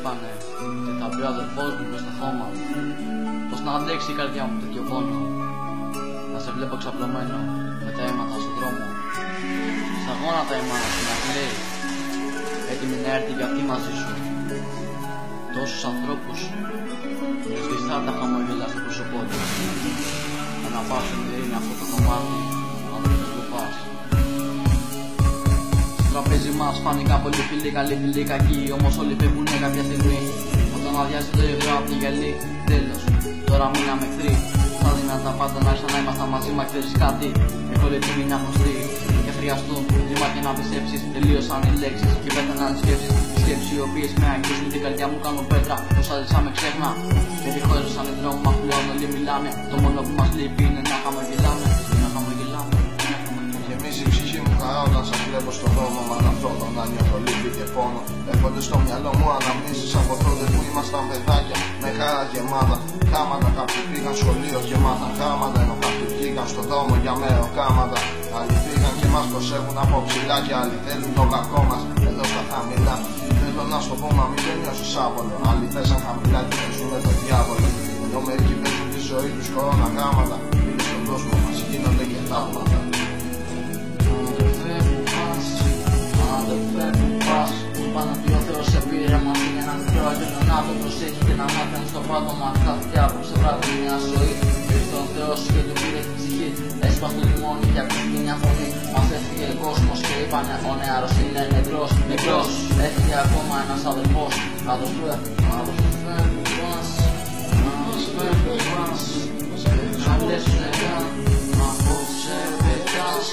είπανε ότι θα μπει ο αδερφός μου μες στο χώμα. Πως να αντέξει η καρδιά μου τέτοιο πόνο, να σε βλέπω ξαπλωμένο με τα αίματα στον δρόμο. Στα γόνατα η μάνα σου να κλαίει, έτοιμη να έρθει γιατί μαζί σου. Τόσους ανθρώπους με σβηστά τα χαμόγελα στο πρόσωπό του. Να πας στην ειρήνη αυτό το κομμάτι, αν δεν το πας. Στο τραπέζι μας φάνηκα πολύ φίλοι, καλοί φίλοι, κακοί. Όμως όλοι φεύγουνε κάποια στιγμή. Όταν αδειάζει το υγρό απ' τη γελή, τέλος, τώρα μείναμε εχθροί. Στα δυνατά πάντα να ήμασταν μαζί, μα ξέρεις κάτι. Έχω λεπτή μια γνωστή και χρειαστούν λίμα και να πιστέψεις. Τελείωσαν οι λέξεις και πέταναν οι σκέψεις. Σκέψεις οι οποίες με αγγίζουν την καρδιά μου, κάνουν πέτρα. Όσα ζήσαμε ξέχνα. Γιατί χώρισαν οι δρόμοι μας πλέον όλοι μιλάμε. Το μόνο που μας λείπει είναι να χαμογελάμε. Γεμίζει η ψυχή μου χαρά όταν σας βλέπω στον δρόμο. Μα ταυτόχρονα να νιώθω λύπη και πόνο. Έρχονται στο μυαλό μου αναμνήσεις από τότε που ήμασταν παιδάκια. Με χαρά γεμάτα κάματα. Κάποιοι πήγαν σχολείο και μάθαν γράμματα. Ενώ κάποιοι βγήκαν στον δρόμο για μεροκάματα. Άλλοι πήγαν και μας προσέχουν από ψηλά. Και άλλοι θέλουν το κακό μας εδώ στα χαμηλά. Θέλω να στο πω, μα μην δεν νιώσεις άβολο. Άλλοι θέσαν χαμηλά και παίζουν με τον διάβολο. Ενώ μερικοί παίζουν τη ζωή τους κορώνα γράμματα. Είναι στον κόσμο μας, γίνονται και θαύματα. Πάνω ότι ο Θεός σε πήρε μαζί για να μικρό αγγέλο να το προσέχει και να μάθαινε στο πρώτο μας. Χάθηκε απόψε βράδυ μια ζωή. Ήρθε ο Θεός και του πήρε την ψυχή. Έσπασε το λιμόνι και ακούστηκε μια φωνή. Μας έφυγε ο κόσμος και είπανε ο νεαρός είναι νεκρός. Νεκρός, έφυγε ακόμα ένας αδερφός. Αδερφέ που πας, αδερφέ που πας. Να λες νεκρά, απόψε πετάς.